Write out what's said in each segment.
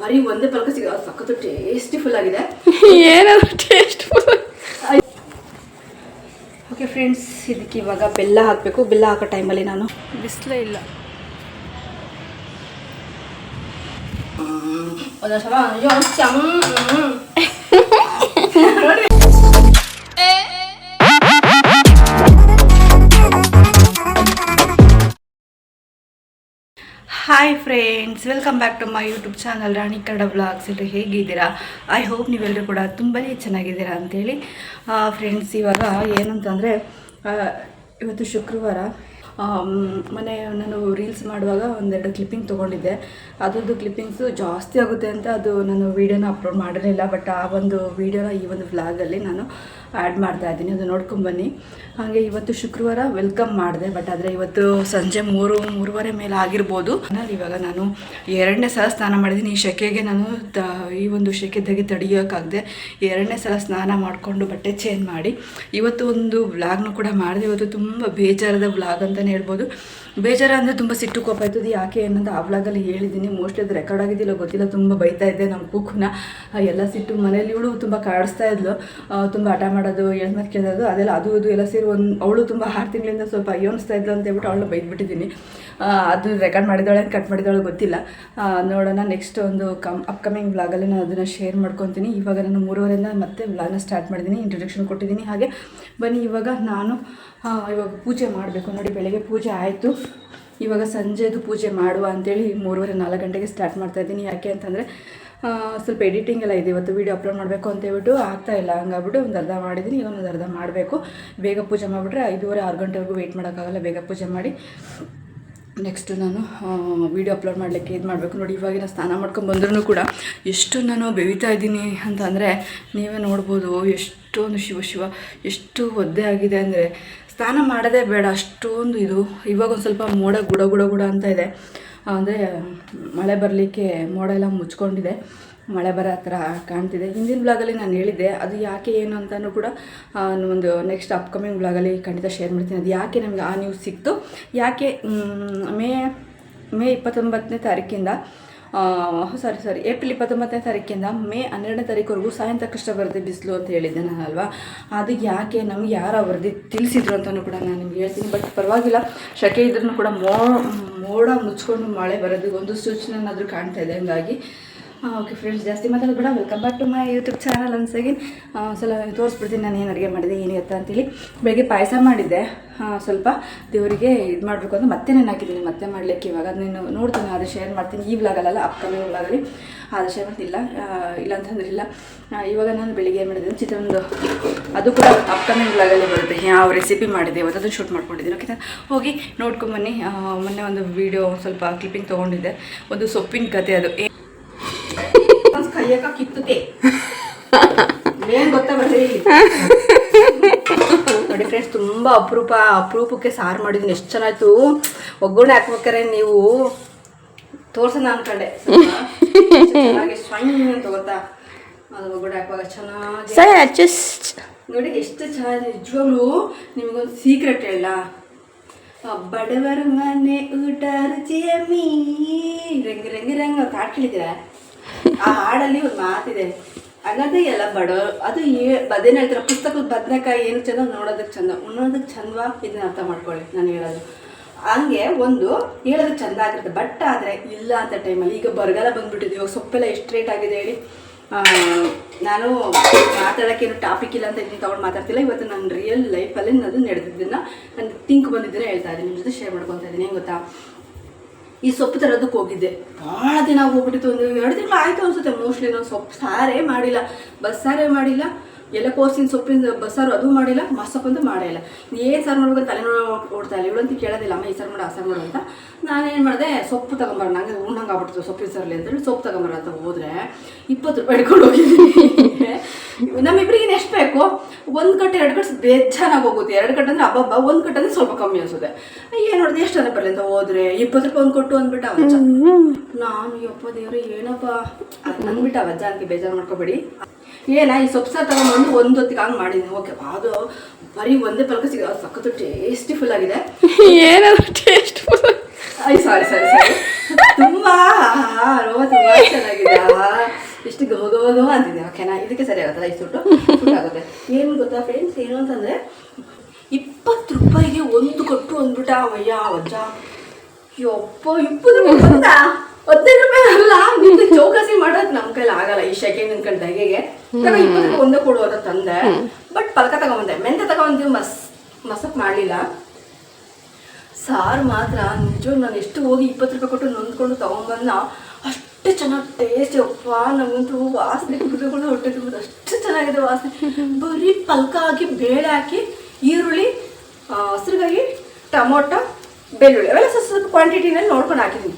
ಬರೀ ಒಂದೇ ಪಲ್ಕ ಸಿಗ ಸಖತ್ತು ಟೇಸ್ಟಿಫುಲ್ ಆಗಿದೆ. ಏನಾದ್ರು ಟೇಸ್ಟ್ಫುಲ್. ಓಕೆ ಫ್ರೆಂಡ್ಸ್, ಇದಕ್ಕೆ ಇವಾಗ ಬೆಲ್ಲ ಹಾಕಬೇಕು. ಬೆಲ್ಲ ಹಾಕೋ ಟೈಮಲ್ಲಿ ನಾನು ಬಿಸಿಲೇ ಇಲ್ಲ. Hi friends, welcome back to my YouTube channel Rani Kannada vlogs. ಎಲ್ಲರೂ ಹೇಗಿದ್ದೀರಾ? ಐ ಹೋಪ್ ನೀವೆಲ್ಲರೂ ಕೂಡ ತುಂಬಾ ಚೆನ್ನಾಗಿದ್ದೀರಾ ಅಂಥೇಳಿ. ಫ್ರೆಂಡ್ಸ್, ಇವಾಗ ಏನಂತಂದರೆ ಇವತ್ತು ಶುಕ್ರವಾರ. ಮೊನ್ನೆ ನಾನು ರೀಲ್ಸ್ ಮಾಡುವಾಗ ಒಂದೆರಡು ಕ್ಲಿಪ್ಪಿಂಗ್ ತೊಗೊಂಡಿದ್ದೆ. ಅದರದ್ದು ಕ್ಲಿಪ್ಪಿಂಗ್ಸು ಜಾಸ್ತಿ ಆಗುತ್ತೆ ಅಂತ ಅದು ನಾನು ವೀಡಿಯೋನ ಅಪ್ಲೋಡ್ ಮಾಡಿರಲಿಲ್ಲ. ಬಟ್ ಆ ಒಂದು ವೀಡಿಯೋನ ಈ ಒಂದು ವ್ಲಾಗಲ್ಲಿ ನಾನು ಆ್ಯಡ್ ಮಾಡ್ತಾಯಿದ್ದೀನಿ, ಅದು ನೋಡ್ಕೊಂಬನ್ನಿ. ಹಾಗೆ ಇವತ್ತು ಶುಕ್ರವಾರ ವೆಲ್ಕಮ್ ಮಾಡಿದೆ. ಬಟ್ ಆದರೆ ಇವತ್ತು ಸಂಜೆ 3-3:30 ಮೇಲೆ ಆಗಿರ್ಬೋದು. ಇವಾಗ ನಾನು 2ನೇ ಸಲ ಸ್ನಾನ ಮಾಡಿದ್ದೀನಿ. ಈ ಸೆಕೆಗೆ ನಾನು ಈ ಒಂದು ಸೆಕೆದಾಗೆ ತಡೆಯೋಕ್ಕಾಗದೆ 2ನೇ ಸಲ ಸ್ನಾನ ಮಾಡಿಕೊಂಡು ಬಟ್ಟೆ ಚೇಂಜ್ ಮಾಡಿ ಇವತ್ತು ಒಂದು ವ್ಲಾಗ್ನು ಕೂಡ ಮಾಡಿದೆ. ಇವತ್ತು ತುಂಬ ಬೇಜಾರದ ವ್ಲಾಗ್ ಅಂತಲೇ ಹೇಳ್ಬೋದು. ಬೇಜಾರ ಅಂದರೆ ತುಂಬ ಸಿಟ್ಟು ಕೋಪ ಆಯ್ತದೆ. ಯಾಕೆ ಏನಂತ ಆ ವ್ಲಾಗಲ್ಲಿ ಹೇಳಿದ್ದೀನಿ. ಮೋಸ್ಟ್ಲಿ ಅದು ರೆಕಾರ್ಡ್ ಆಗಿದ್ದಿಲ್ಲ ಗೊತ್ತಿಲ್ಲ. ತುಂಬ ಬೈತಾ ಇದ್ದೆ ನಮ್ಮ ಕೂಕುನ. ಎಲ್ಲ ಸಿಟ್ಟು ಮನೇಲಿ ಇವಳು ತುಂಬ ಕಾಡಿಸ್ತಾ ಇದ್ಲು. ತುಂಬ ಹಠ ಮಾಡೋದು, ಎಳ್ಮತ್ ಕೇಳೋದು, ಅದೆಲ್ಲ ಅದು ಇದು ಎಲ್ಲ ಸೇರಿ ಅವಳು ತುಂಬ 6 ತಿಂಗಳಿಂದ ಸ್ವಲ್ಪ ಅಯ್ಯೋನಿಸ್ತಾ ಇದ್ಲು ಅಂತ ಹೇಳ್ಬಿಟ್ಟು ಅವಳನ್ನ ಬೈದ್ಬಿಟ್ಟಿದ್ದೀನಿ. ಅದು ರೆಕಾರ್ಡ್ ಮಾಡಿದವಳೆ ಕಟ್ ಮಾಡಿದವಳು ಗೊತ್ತಿಲ್ಲ. ನೋಡೋಣ, ನೆಕ್ಸ್ಟ್ ಒಂದು ಅಪ್ಕಮಿಂಗ್ ವ್ಲಾಗಲ್ಲಿ ನಾನು ಅದನ್ನು ಶೇರ್ ಮಾಡ್ಕೊತೀನಿ. ಇವಾಗ ನಾನು 3:30 ಮತ್ತೆ ವ್ಲಾಗ್ನ ಸ್ಟಾರ್ಟ್ ಮಾಡಿದ್ದೀನಿ, ಇಂಟ್ರೊಡಕ್ಷನ್ ಕೊಟ್ಟಿದ್ದೀನಿ. ಹಾಗೆ ಬನ್ನಿ, ಇವಾಗ ನಾನು ಇವಾಗ ಪೂಜೆ ಮಾಡಬೇಕು. ನೋಡಿ, ಬೆಳಗ್ಗೆ ಪೂಜೆ ಆಯಿತು. ಇವಾಗ ಸಂಜೆದು ಪೂಜೆ ಮಾಡುವ ಅಂಥೇಳಿ 3:30-4 ಗಂಟೆಗೆ ಸ್ಟಾರ್ಟ್ ಮಾಡ್ತಾಯಿದ್ದೀನಿ. ಯಾಕೆ ಅಂತಂದರೆ ಸ್ವಲ್ಪ ಎಡಿಟಿಂಗ್ ಎಲ್ಲ ಇದೆ. ಇವತ್ತು ವೀಡಿಯೋ ಅಪ್ಲೋಡ್ ಮಾಡಬೇಕು ಅಂತೇಳ್ಬಿಟ್ಟು ಆಗ್ತಾಯಿಲ್ಲ. ಹಂಗಾಗ್ಬಿಟ್ಟು ಒಂದು ಅರ್ಧ ಮಾಡಿದ್ದೀನಿ. ಈಗ ಒಂದು ಅರ್ಧ ಮಾಡಬೇಕು. ಬೇಗ ಪೂಜೆ ಮಾಡಿಬಿಟ್ರೆ 5:30-6 ಗಂಟೆವರೆಗೂ ವೆಯ್ಟ್ ಮಾಡೋಕ್ಕಾಗಲ್ಲ. ಬೇಗ ಪೂಜೆ ಮಾಡಿ ನೆಕ್ಸ್ಟು ನಾನು ವೀಡಿಯೋ ಅಪ್ಲೋಡ್ ಮಾಡಲಿಕ್ಕೆ ಇದು ಮಾಡಬೇಕು. ನೋಡಿ, ಇವಾಗಿನ ಸ್ನಾನ ಮಾಡ್ಕೊಂಡು ಬಂದ್ರೂ ಕೂಡ ಎಷ್ಟು ನಾನು ಬೆವಿತಾ ಇದ್ದೀನಿ ಅಂತಂದರೆ ನೀವೇ ನೋಡ್ಬೋದು. ಎಷ್ಟೊಂದು ಶಿವ ಎಷ್ಟು ಒದ್ದೆ ಆಗಿದೆ ಅಂದರೆ ಸ್ನಾನ ಮಾಡೋದೇ ಬೇಡ, ಅಷ್ಟೊಂದು ಇದು. ಇವಾಗ ಒಂದು ಸ್ವಲ್ಪ ಮೋಡ ಗುಡ ಅಂತ ಇದೆ. ಅಂದರೆ ಮಳೆ ಬರಲಿಕ್ಕೆ ಮೋಡ ಎಲ್ಲ ಮುಚ್ಕೊಂಡಿದೆ, ಮಳೆ ಬರೋ ಥರ ಕಾಣ್ತಿದೆ. ಹಿಂದಿನ ಬ್ಲಾಗಲ್ಲಿ ನಾನು ಹೇಳಿದ್ದೆ, ಅದು ಯಾಕೆ ಏನು ಅಂತಲೂ ಕೂಡ ಒಂದು ನೆಕ್ಸ್ಟ್ ಅಪ್ಕಮಿಂಗ್ ಬ್ಲಾಗಲ್ಲಿ ಖಂಡಿತ ಶೇರ್ ಮಾಡ್ತೀನಿ. ಅದು ಯಾಕೆ ನಮಗೆ ಆ ನ್ಯೂಸ್ ಸಿಕ್ತು, ಯಾಕೆ ಮೇ 29ನೇ ತಾರೀಕಿಂದ ಏಪ್ರಿಲ್ 29ನೇ ತಾರೀಕಿಂದ ಮೇ 12ನೇ ತಾರೀಕುವರೆಗೂ ಸಾಯಂಕಾಲ ಬರುತ್ತೆ ಬಿಸಿಲು ಅಂತ ಹೇಳಿದ್ದೆ ನಾನು ಅಲ್ವಾ. ಅದು ಯಾಕೆ ನಮ್ಗೆ ಯಾರು ವರದಿ ತಿಳಿಸಿದ್ರು ಅಂತಲೂ ಕೂಡ ನಾನು ನಿಮ್ಗೆ ಹೇಳ್ತೀನಿ. ಬಟ್ ಪರವಾಗಿಲ್ಲ, ಸೆಕೆ ಇದ್ರೂ ಕೂಡ ಮೋಡ ಮುಚ್ಕೊಂಡು ಮಳೆ ಬರೋದಕ್ಕೆ ಒಂದು ಸೂಚನೆನಾದರೂ ಕಾಣ್ತಾ ಇದೆ. ಹಂಗಾಗಿ ಓಕೆ ಫ್ರೆಂಡ್ಸ್, ಜಾಸ್ತಿ ಮಾತಾಡೋದು ಬೇಡ. Welcome back to my YouTube channel. ಅನ್ಸಾಗಿ ಸಲ ತೋರಿಸ್ಬಿಡ್ತೀನಿ ನಾನು ಏನು ಅಡುಗೆ ಮಾಡಿದೆ, ಏನು ಎತ್ತ ಅಂತೇಳಿ. ಬೆಳಗ್ಗೆ ಪಾಯಸ ಮಾಡಿದ್ದೆ. ಸ್ವಲ್ಪ ದೇವರಿಗೆ ಇದು ಮಾಡಬೇಕು ಅಂತ ಮತ್ತೆ ನಾನು ಹಾಕಿದ್ದೀನಿ, ಮತ್ತೆ ಮಾಡಲಿಕ್ಕೆ. ಇವಾಗ ಅದನ್ನು ನೋಡ್ತೀನಿ, ಅದು ಶೇರ್ ಮಾಡ್ತೀನಿ. ಈ ವ್ಲಾಗಲ್ಲ, ಅಪ್ಕಮಿಂಗ್ ವ್ಲಾಗಲ್ಲಿ ಅದು ಶೇರ್ ಮಾಡ್ತಿಲ್ಲ. ಇಲ್ಲ ಅಂತಂದ್ರಿಲ್ಲ. ಇವಾಗ ನಾನು ಬೆಳಿಗ್ಗೆ ಏನು ಮಾಡಿದ್ದೀನಿ, ಚಿತ್ರಾನ್ನದ ಅದು ಕೂಡ ಅಪ್ಕಮಿಂಗ್ ವ್ಲಾಗಲ್ಲಿ ಬರುತ್ತೆ. ಯಾವ ರೆಸಿಪಿ ಮಾಡಿದೆ ಇವತ್ತು ಅದನ್ನು ಶೂಟ್ ಮಾಡ್ಕೊಂಡಿದ್ದೀನಿ. ಓಕೆ, ಹೋಗಿ ನೋಡ್ಕೊಂಬನ್ನಿ. ಮೊನ್ನೆ ಒಂದು ವೀಡಿಯೋ ಸ್ವಲ್ಪ ಕ್ಲಿಪ್ಪಿಂಗ್ ತೊಗೊಂಡಿದ್ದೆ, ಒಂದು ಸೊಪ್ಪಿನ ಕತೆ. ಅದು ಕೈಯಕ ಕಿತ್ತುತ್ತೆ ಏನು ಗೊತ್ತಾ ಬರ್ರಿ. ನೋಡಿ ಫ್ರೆಂಡ್ಸ್, ತುಂಬ ಅಪರೂಪಕ್ಕೆ ಸಾರು ಮಾಡಿದ್ದೀನಿ. ಎಷ್ಟು ಚೆನ್ನಾಯ್ತು. ಒಗ್ಗರಣೆ ಹಾಕ್ಬೇಕಾರೆ ನೀವು ತೋರ್ಸೋಣ ಅಂದ್ಕೊಂಡೆ. ಚೆನ್ನಾಗಿ ಸ್ವೈನ್ ಅಂತ ಗೊತ್ತಾ, ಅದು ಒಗ್ಗರಣೆ ಹಾಕುವಾಗ ಚೆನ್ನಾಗಿ ನೋಡಿ ಎಷ್ಟು ಚೆನ್ನಾಗಿದೆ. ನಿಜವಾಗ್ಲೂ ನಿಮಗೊಂದು ಸೀಕ್ರೆಟ್ ಹೇಳ, ಬಡವರ ಮನೆ ಊಟ ರುಚಿಯಮ್ಮಿ ರಂಗ ಅಂತ ಹಾಡು ಕೇಳಿದ್ದೀರಾ? ಆ ಹಾಡಲ್ಲಿ ಒಂದು ಮಾತಿದೆ, ಹಾಗಾದ್ರೆ ಎಲ್ಲ ಬಡವರು ಅದು ಅದೇನು ಹೇಳ್ತಾರೆ, ಪುಸ್ತಕದ ಬದನೆಕಾಯಿ ಏನು ಚಂದ, ನೋಡೋದಕ್ಕೆ ಚಂದ, ಉಣ್ಣೋದಕ್ಕೆ ಚಂದವಾ, ಇದನ್ನ ಅರ್ಥ ಮಾಡ್ಕೊಳ್ಳಿ ನಾನು ಹೇಳೋದು. ಹಂಗೆ ಒಂದು ಹೇಳೋದಕ್ಕೆ ಚಂದ ಆಗಿರುತ್ತೆ. ಬಟ್ ಆದರೆ ಇಲ್ಲ ಅಂತ ಟೈಮಲ್ಲಿ, ಈಗ ಬರಗಾಲ ಬಂದುಬಿಟ್ಟಿದೆ. ಇವಾಗ ಸೊಪ್ಪೆಲ್ಲ ಎಷ್ಟು ರೇಟ್ ಆಗಿದೆ ಹೇಳಿ. ನಾನು ಮಾತಾಡೋಕ್ಕೇನು ಟಾಪಿಕ್ ಇಲ್ಲ ಅಂತ ಇದನ್ನು ತೊಗೊಂಡು ಮಾತಾಡ್ತಿಲ್ಲ. ಇವತ್ತು ನಾನು ರಿಯಲ್ ಲೈಫಲ್ಲಿ ಅದು ನಡೆದಿದ್ದನ್ನು ನಾನು ಥಿಂಕ್ ಬಂದಿದ್ದನ್ನು ಹೇಳ್ತಾ ಇದ್ದೀನಿ, ನಿಮ್ಮ ಜೊತೆ ಶೇರ್ ಮಾಡ್ಕೊತಾ ಇದ್ದೀನಿ. ಹೆಂಗೆ ಗೊತ್ತಾ, ಈ ಸೊಪ್ಪು ತರೋದಕ್ಕೆ ಹೋಗಿದ್ದೆ. ಭಾಳ ದಿನ ಹೋಗ್ಬಿಟ್ಟಿತ್ತು, ಒಂದು 2 ತಿಂಗಳು ಆಯಿತು ಅನಿಸುತ್ತೆ ಮೋಸ್ಟ್ಲಿ. ನಾನು ಸೊಪ್ಪು ಸಾರೇ ಮಾಡಿಲ್ಲ, ಬಸ್ಸಾರೇ ಮಾಡಿಲ್ಲ, ಎಲೆಕೋಸಿನ ಸೊಪ್ಪಿನ ಬಸ್ಸಾರು ಅದು ಮಾಡಿಲ್ಲ, ಮಸಪ್ಪಂತೂ ಮಾಡೇ ಇಲ್ಲ. ಏನು ಸಾರು ಮಾಡ್ಬೇಕಂತ ತಲೆನೋ ಓಡ್ತಾ ಇಲ್ಲ. ಇವಳಂತೂ ಕೇಳೋದಿಲ್ಲ, ಅಮ್ಮ ಈ ಸಾರು ಮಾಡು ಆ ಸಾರು ಮಾಡು ಅಂತ. ನಾನೇನು ಮಾಡಿದೆ, ಸೊಪ್ಪು ತಗೊಂಬರೋಣ, ನಂಗೆ ಉಣ್ಣಂಗೆ ಆಗ್ಬಿಡ್ತು ಸೊಪ್ಪಿನ ಸಾರಲ್ಲಿ ಅಂತೇಳಿ ಸೊಪ್ಪು ತಗೊಂಬರೋಣ ಅಂತ ಹೋದರೆ 20 ರೂಪಾಯಿ ಹಿಡ್ಕೊಂಡು ಹೋಗಿದ್ದೀನಿ. ನಮ್ಮಿಬ್ಬರಿಗೆ ಎಷ್ಟು ಬೇಕು, 1 ಕಟ್ಟು 2 ಕಟ್ಟು ಬೇಜಾನಾಗಿ ಹೋಗುತ್ತೆ. 2 ಕಟ್ಟು ಅಂದರೆ ಹಬ್ಬ, 1 ಕಟ್ಟು ಅಂದರೆ ಸ್ವಲ್ಪ ಕಮ್ಮಿ ಅನಿಸುತ್ತೆ. ಏನು ನೋಡಿದೆ, ಎಷ್ಟು ಜನ ಬರಲಿ ಅಂತ ಹೋದರೆ 20 ರೂಪಾಯಿ ಒಂದು ಕೊಟ್ಟು ಅಂದ್ಬಿಟ್ಟು ಅವಜ್ಜ. ನಾನು ಯಪ್ಪ ದೇವ್ರೆ ಏನಪ್ಪ ನಂಗೆ ಬಿಟ್ಟು ಅವಜ್ಜ ಅಂತ ಬೇಜಾರು ಮಾಡ್ಕೋಬೇಡಿ. ಏನ ಈ ಸೊಪ್ಪು ಸಾರು ತಗೊಂಡ್ಬಂದು 1 ಹೊತ್ತಿಗೆ ಹಂಗೆ ಮಾಡಿದ್ದೀನಿ. ಓಕೆ, ಅದು ಬರೀ ಒಂದೇ ಪಲ್ಕ ಸಿಗ ಸಖತ್ತು ಟೇಸ್ಟಿಫುಲ್ ಆಗಿದೆ. ಏನಾದ್ರು ಟೇಸ್ಟ್ಫುಲ್. ಸಾರಿ ತುಂಬಾ ರೋಮ ತುಂಬಾ ಚೆನ್ನಾಗಿದೆ. ಎಷ್ಟು ಗಮ ಅಂತಿದೆ. ಓಕೆನಾ, ಇದಕ್ಕೆ ಸರಿ ಆಗುತ್ತಲ್ಲ ಈ ಸೂಟು ಆಗುತ್ತೆ. ಏನು ಗೊತ್ತಾ ಫ್ರೆಂಡ್ಸ್, ಏನು ಅಂತಂದ್ರೆ 20 ರೂಪಾಯಿಗೆ ಒಂದು ಕೊಟ್ಟು ಅಂದ್ಬಿಟ್ಟ ಅವಯ್ಯ ವಜ್ಜ. ಯಪ್ಪ 20 ರೂಪಾಯಿ 15 ರೂಪಾಯಿ ಅಲ್ಲ, ನಿಮ್ಗೆ ಚೌಕಾಸಿ ಮಾಡೋದು ನಮ್ಮ ಕೈಲಿ ಆಗಲ್ಲ ಈ ಸೆಕೆಂಡ್ ಅನ್ಕೊಂಡು ಧಗೆಗೆ. 20 ರೂಪಾಯಿ ಒಂದೇ ಕೊಡುವಂತ ತಂದೆ. ಬಟ್ ಪಲ್ಕ ತಗೊಂಬಂದೆ, ಮೆಂತೆ ತಗೊಂಡ್ತೀವಿ, ಮಸಪ್ ಮಾಡಲಿಲ್ಲ. ಸಾರು ಮಾತ್ರ ನಿಜವಾಗಿ ನಾನು ಎಷ್ಟು ಹೋಗಿ 20 ರೂಪಾಯಿ ಕೊಟ್ಟು ನೊಂದ್ಕೊಂಡು ತಗೊಂಬಂದ ಅಷ್ಟು ಚೆನ್ನಾಗಿ ಟೇಸ್ಟ್. ಅಪ್ಪ ನಮಗಂತೂ ವಾಸನೆ ಕುಡಿದುಕೊಂಡು ಹೊಟ್ಟೆ ತುಂಬೋದು, ಅಷ್ಟು ಚೆನ್ನಾಗಿದೆ ವಾಸನೆ. ಬರೀ ಪಲ್ಕ ಹಾಕಿ ಬೇಳೆ ಹಾಕಿ ಈರುಳ್ಳಿ, ಹಸಿರುಗಾಯಿ, ಟೊಮೊಟೊ, ಬೆಳ್ಳುಳ್ಳಿ ಅವೆಲ್ಲ ಸ್ವಲ್ಪ ಕ್ವಾಂಟಿಟಿನಲ್ಲಿ ನೋಡ್ಕೊಂಡು ಹಾಕಿದ್ದೀನಿ.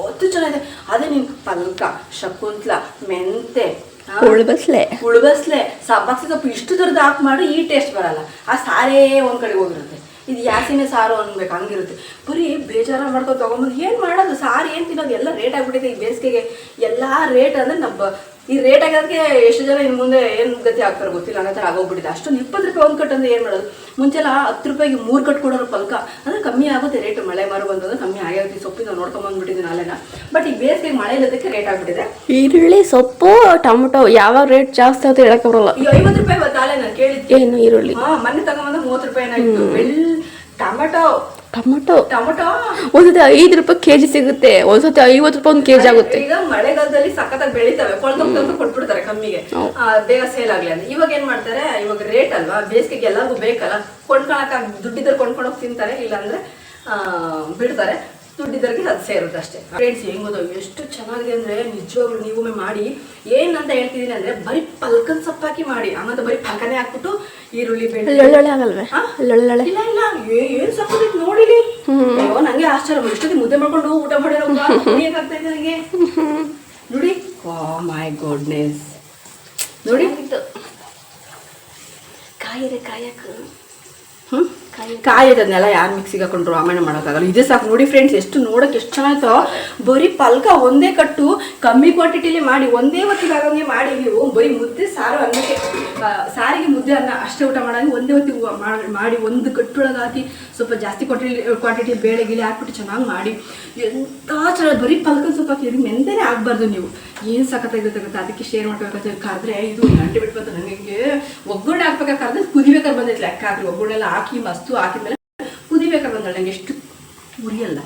ಅಷ್ಟು ಚೆನ್ನಾಗಿದೆ. ಅದೇ ನಿಮ್ಗೆ ಪಲ್ಕ, ಶಕುಂತ್ಲ, ಮೆಂತೆ, ಉಳ್ಬಸ್ಲೆ, ಸಬ್ಬಾಕ್ಸಿ ಸೊಪ್ಪು ಇಷ್ಟು ಥರದ್ದು ಹಾಕಿ ಮಾಡಿ ಈ ಟೇಸ್ಟ್ ಬರಲ್ಲ. ಆ ಸಾರೇ ಒಂದ್ ಕಡೆ ಹೋಗಿರುತ್ತೆ. ಇದು ಯಾಸಿನ ಸಾರು ಅನ್ಬೇಕು, ಹಂಗಿರುತ್ತೆ. ಬರೀ ಬೇಜಾರ ಮಾಡ್ಕೊಂಡು ತೊಗೊಂಬಂದು ಏನು ಮಾಡೋದು, ಸಾರು ಏನು ತಿನ್ನೋದು, ಎಲ್ಲ ರೇಟ್ ಆಗಿಬಿಟ್ಟಿದೆ ಈ ಬೇಸಿಗೆಗೆ. ಎಲ್ಲ ರೇಟ್ ಅಂದರೆ ಈ ರೇಟ್ ಆಗೋದಕ್ಕೆ ಎಷ್ಟು ಜನ ಇನ್ನು ಮುಂದೆ ಏನು ಗತಿ ಆಗ್ತಾರೆ ಗೊತ್ತಿಲ್ಲ, ಅನ್ನೋ ಥರ ಆಗೋಗ್ಬಿಟ್ಟಿದೆ. ಅಷ್ಟೊಂದು 20 ರೂಪಾಯಿ ಒಂದು ಕಟ್ಟು ಅಂದರೆ ಏನು ಮಾಡೋದು. ಮುಂಚೆಲ್ಲ 10 ರೂಪಾಯಿಗೆ 3 ಕಟ್ಟು ಕೊಡೋರು ಪಲ್ಕ. ಅಂದರೆ ಕಮ್ಮಿ ಆಗುತ್ತೆ ರೇಟ್, ಮಳೆ ಮಾರು ಬಂದದ್ದು ಕಮ್ಮಿ ಆಗಿರುತ್ತೆ. ಸೊಪ್ಪಿನ ನೋಡ್ಕೊಂಬಂದ್ಬಿಟ್ಟಿದ್ದೀನಿ ನಾಳೆನ. ಬಟ್ ಈ ಬೇಸಿಗೆ ಮಳೆ ಇಲ್ಲದಕ್ಕೆ ರೇಟ್ ಆಗಿಬಿಟ್ಟಿದೆ. ಈರುಳ್ಳಿ, ಸೊಪ್ಪು, ಟೊಮೊಟೊ ಯಾವಾಗ ರೇಟ್ ಜಾಸ್ತಿ ಅಂತ ಹೇಳಕ್ ಬರಲ್ಲ. ಈ 50 ರೂಪಾಯಿ ತಾಳೆ ನಾನು ಕೇಳಿದ್ದೆ. ಏನು ಈರುಳ್ಳಿ? ಮೊನ್ನೆ ತಗೊಂಬಂದ 30 ರೂಪಾಯಿ ಏನಾಗಿತ್ತು. ಟೊಮೊಟೊ ಒಂದ್ಸತಿ 5 ರೂಪಾಯಿ ಕೆಜಿ ಸಿಗುತ್ತೆ, ಒಂದ್ಸತಿ 50 ರೂಪಾಯಿ ಒಂದು ಕೆಜಿ ಆಗುತ್ತೆ. ಈಗ ಮಳೆಗಾಲದಲ್ಲಿ ಸಖತ್ತಾಗಿ ಬೆಳಿತವೆ, ಕೊಳ್ತಂತ ಕೊಟ್ಬಿಡ್ತಾರೆ ಕಮ್ಮಿಗೆ, ಬೇಗ ಸೇಲ್ ಆಗ್ಲಿ ಅಂತ. ಇವಾಗ ಏನ್ ಮಾಡ್ತಾರೆ, ಇವಾಗ ರೇಟ್ ಅಲ್ವಾ, ಬೇಸಿಗೆಗೆ ಎಲ್ಲರಿಗೂ ಬೇಕಲ್ಲ, ಕೊಂಡ್ಕೊಳಕ್ ದುಡ್ಡಿದ್ರೆ ಕೊಂಡ್ಕೊಂಡೋಗಿ ತಿಂತಾರೆ, ಇಲ್ಲಾಂದ್ರೆ ಬಿಡ್ತಾರೆ. ದುಡ್ಡಿದ್ದರಿಗೆ ಅದು ಸೇರುತ್ತೆ ಅಷ್ಟೇ. ಫ್ರೆಂಡ್ಸ್ ಹೆಂಗ್ ಗೊತ್ತೋ ಎಷ್ಟು ಚೆನ್ನಾಗಿದೆ ಅಂದ್ರೆ ನಿಜವಾಗ್ಲೂ ನೀವೊಮ್ಮೆ ಮಾಡಿ. ಏನಂತ ಹೇಳ್ತಿದ್ದೀನಿ ಅಂದ್ರೆ ಬರೀ ಪಲ್ಕನ್ ಸೊಪ್ಪಾಕಿ ಮಾಡಿ, ಹಂಗಂತ ಬರೀ ಪಲ್ಕನೇ ಹಾಕ್ಬಿಟ್ಟು ಈರುಳ್ಳಿ ಆಗಲ್ವೇ? ಇಲ್ಲ ಇಲ್ಲ, ಏನ್ ಸೊಪ್ಪು ನೋಡಿಲಿ. ಅಯ್ಯೋ ನಂಗೆ ಆಶ್ಚರ್ಯ, ಇಷ್ಟೊತ್ತಿ ಮುದ್ದೆ ಮಾಡ್ಕೊಂಡು ಊಟ ಮಾಡಿರೋ ಆಗ್ತಾ ಇದೆ ನನಗೆ. ನೋಡಿ, ಮೈ ಗಾಡ್ನೆಸ್, ನೋಡಿ ಕಾಯಿದನ್ನೆಲ್ಲ ಯಾರು ಮಿಕ್ಸಿಗೆ ಹಾಕೊಂಡ್ರು ಆಮೇಲೆ ಮಾಡೋಕ್ಕಾಗಲ್ಲ. ಇದೇ ಸಾಕು ನೋಡಿ ಫ್ರೆಂಡ್ಸ್, ಎಷ್ಟು ನೋಡೋಕೆ ಎಷ್ಟು ಚೆನ್ನಾಗಿತ್ತೋ. ಬರೀ ಪಲ್ಕ ಒಂದೇ ಕಟ್ಟು ಕಮ್ಮಿ ಕ್ವಾಂಟಿಟಿಲಿ ಮಾಡಿ ಒಂದೇ ಹೊತ್ತಿಗೆ ಆಗಂಗೆ ಮಾಡಿ ನೀವು ಬರೀ ಮುದ್ದೆ ಸಾರು ಅನ್ನಕ್ಕೆ, ಸಾರಿಗೆ ಮುದ್ದೆ ಅನ್ನ ಅಷ್ಟೇ ಊಟ ಮಾಡೋಂಗೆ ಒಂದೇ ಹೊತ್ತಿಗೆ ಮಾಡಿ ಒಂದು ಕಟ್ಟೊಳಗೆ ಹಾಕಿ ಸ್ವಲ್ಪ ಜಾಸ್ತಿ ಕ್ವಾಂಟಿಟಿ ಬೇಳೆ ಗಿಳೆ ಹಾಕ್ಬಿಟ್ಟು ಚೆನ್ನಾಗಿ ಮಾಡಿ ಎಂಥ ಚೆನ್ನಾಗಿ. ಬರೀ ಪಲ್ಕನ ಸ್ವಲ್ಪ ಹಾಕಿ ಮೆಂತೆನೇ ಆಗಬಾರ್ದು ನೀವು. ಏನು ಸಖತ್ತಾಗಿರುತ್ತೆ ಗೊತ್ತಾ. ಅದಕ್ಕೆ ಶೇರ್ ಮಾಡ್ಬೇಕಾದ್ರೆ ಕರೆದ್ರೆ ಇದು ಗಂಟೆ ಬಿಟ್ಬಂತು ನನಗೆ. ಒಗ್ಗರಣೆ ಹಾಕ್ಬೇಕಾದ್ರೆ ಕುದಿಬೇಕಾದ್ರೆ ಬಂದೈತೆ ಲೆಕ್ಕ ಹಾಕಿ, ಒಗ್ಗರಣೆ ಹಾಕಿ ಮಸ್ತು ಹಾಕಿದ್ಮೇಲೆ ಕುದಿಬೇಕಾದ್ರೆ ಬಂದಳು. ನಂಗೆ ಎಷ್ಟು ಉರಿಯಲ್ಲ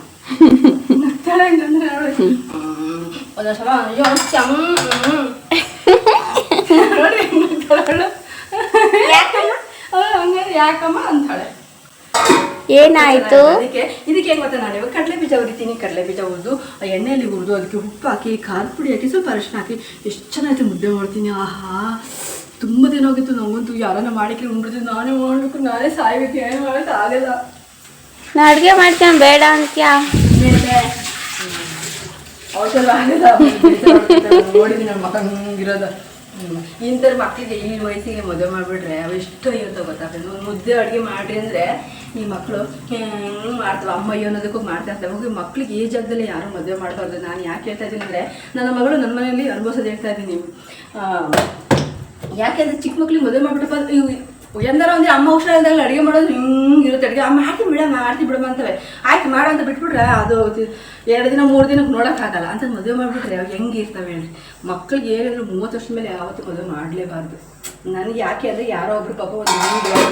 ಒಂದೊಂದ್ಸಲ ಯಾಕಮ್ಮ ಅಂತಾಳೆ. ಏನಾಯ್ತು ಇದಕ್ಕೆ ಹೆಂಗ್ ಗೊತ್ತಾ, ನಾನು ಇವಾಗ ಕಡಲೆ ಬೀಜ ಹುರಿತೀನಿ. ಕಡಲೆ ಬೀಜ ಹುರಿದು ಎಣ್ಣೆಯಲ್ಲಿ ಹುರಿದು ಅದಕ್ಕೆ ಉಪ್ಪು ಹಾಕಿ ಖಾರದ ಪುಡಿ ಹಾಕಿ ಸ್ವಲ್ಪ ಅರಿಶಿನ ಹಾಕಿ ಎಷ್ಟು ಚೆನ್ನಾಗಿ ಮುದ್ದೆ ಮಾಡ್ತೀನಿ. ಆಹಾ, ತುಂಬ ದಿನ ಹೋಗಿತ್ತು. ನಮಗಂತೂ ಯಾರನ್ನ ಮಾಡಿಕ್ಕೆ ಉಂಡ್ಬಿಡ್ತೀನಿ. ನಾನೇ ಮಾಡ್ಬೇಕು, ನಾನೇ ಸಾಯ್ಬೇಕು, ಏನು ಮಾಡೋದು ಆಗಲ್ಲ. ನಾ ಅಡುಗೆ ಮಾಡ್ತೇನೆ ಬೇಡ ಅಂತ್ಯಾ ಅವತ್ತೆಲ್ಲ ಆಗಲ್ಲ. ನೋಡಿದ್ದೀನಿ ನಮ್ಮ ಮಕ್ಕ ಹಂಗಿರೋದು. ಇಂಥರ ಮಕ್ಕಳಿಗೆ ಈ ವಯಸ್ಸಿಗೆ ಮದುವೆ ಮಾಡಿಬಿಟ್ರೆ ಅವು ಎಷ್ಟು ಇರುತ್ತೋ ಗೊತ್ತಾಗ್ತದೆ. ಒಂದು ಮುದ್ದೆ ಅಡುಗೆ ಮಾಡಿರಿ ಅಂದರೆ ಈ ಮಕ್ಕಳು ಹೆಂಗೆ ಮಾಡ್ತವೆ, ಅಮ್ಮಯ್ಯೋ ಅನ್ನೋದಕ್ಕೂ ಮಾಡ್ತಾ ಇರ್ತವೆ. ಹೋಗಿ ಮಕ್ಳಿಗೆ ಈ ಜಾಗದಲ್ಲಿ ಯಾರು ಮದುವೆ ಮಾಡಬಾರ್ದು. ನಾನು ಯಾಕೆ ಹೇಳ್ತಾ ಇದ್ದೀನಿ ಅಂದರೆ, ನನ್ನ ಮಗಳು ನನ್ನ ಮನೆಯಲ್ಲಿ ಅನುಭವಿಸೋದು ಹೇಳ್ತಾ ಇದ್ದೀನಿ. ಯಾಕೆಂದರೆ ಚಿಕ್ಕ ಮಕ್ಳಿಗೆ ಮದುವೆ ಮಾಡಿಬಿಟ್ಟಪ್ಪ, ಎಂದಾರ ಒಂದು ಅಮ್ಮ ಹುಷಾರಿಲ್ದಾಗ ಅಡುಗೆ ಮಾಡೋದು ಹಿಂಗಿರುತ್ತೆ. ಅಡುಗೆ ಮಾಡ್ತೀನಿ ಬಿಡಮ್ಮ ಅಂತವೆ. ಆಯ್ತು ಮಾಡೋ ಅಂತ ಬಿಟ್ಬಿಟ್ರೆ ಅದು 2 ದಿನ 3 ದಿನಕ್ಕೆ ನೋಡೋಕ್ಕಾಗಲ್ಲ ಅಂತ ಮದುವೆ ಮಾಡಿಬಿಟ್ರೆ ಅವಾಗ ಹೆಂಗೆ ಇರ್ತವೆ ಹೇಳಿ. ಮಕ್ಳಿಗೆ ಏನಾದರೂ 30 ವರ್ಷದ ಮೇಲೆ ಯಾವತ್ತೂ ಮದುವೆ ಮಾಡಲೇಬಾರ್ದು. ನನಗೆ ಯಾಕೆ ಅಂದರೆ ಯಾರೋ ಒಬ್ರು ಪಾಪ ಒಂದು